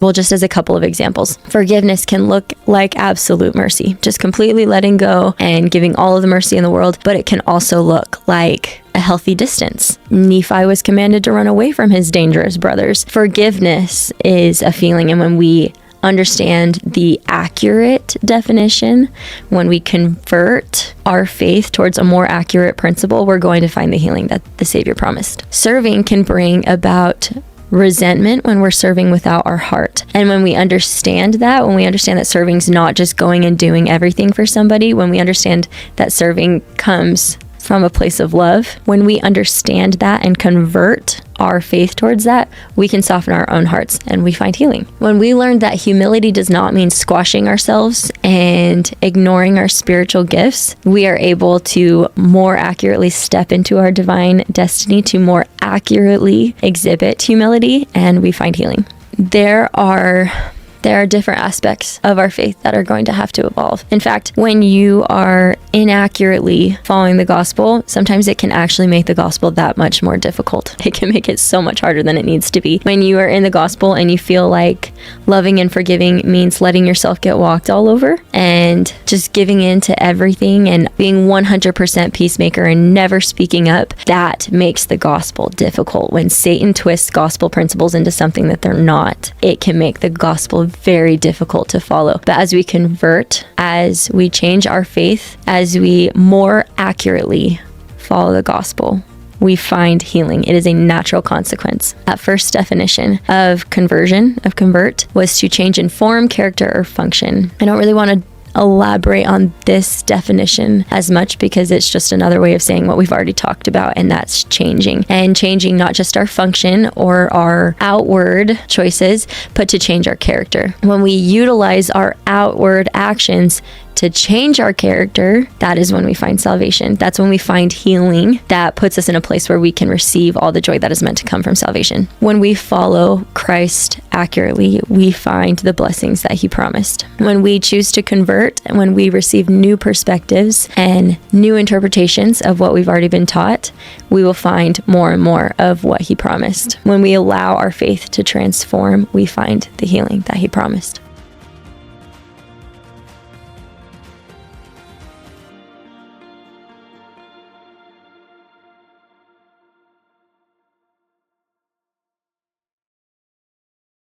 Well, just as a couple of examples, forgiveness can look like absolute mercy, just completely letting go and giving all of the mercy in the world, but it can also look like a healthy distance. Nephi was commanded to run away from his dangerous brothers. Forgiveness is a feeling, and when we understand the accurate definition, when we convert our faith towards a more accurate principle, we're going to find the healing that the Savior promised. Serving can bring about resentment when we're serving without our heart. And when we understand that, when we understand that serving's not just going and doing everything for somebody, when we understand that serving comes from a place of love, when we understand that and convert our faith towards that, we can soften our own hearts and we find healing. When we learn that humility does not mean squashing ourselves and ignoring our spiritual gifts, we are able to more accurately step into our divine destiny, to more accurately exhibit humility, and we find healing. There are different aspects of our faith that are going to have to evolve. In fact, when you are inaccurately following the gospel, sometimes it can actually make the gospel that much more difficult. It can make it so much harder than it needs to be. When you are in the gospel and you feel like loving and forgiving means letting yourself get walked all over and just giving in to everything and being 100% peacemaker and never speaking up, that makes the gospel difficult. When Satan twists gospel principles into something that they're not, it can make the gospel very difficult to follow. But as we convert, as we change our faith, as we more accurately follow the gospel, we find healing. It is a natural consequence. That first definition of convert, was to change in form, character, or function. I don't really want to elaborate on this definition as much because it's just another way of saying what we've already talked about, and that's changing. And changing not just our function or our outward choices, but to change our character. When we utilize our outward actions to change our character, that is when we find salvation. That's when we find healing that puts us in a place where we can receive all the joy that is meant to come from salvation. When we follow Christ accurately, we find the blessings that he promised. When we choose to convert and when we receive new perspectives and new interpretations of what we've already been taught, we will find more and more of what he promised. When we allow our faith to transform, we find the healing that he promised.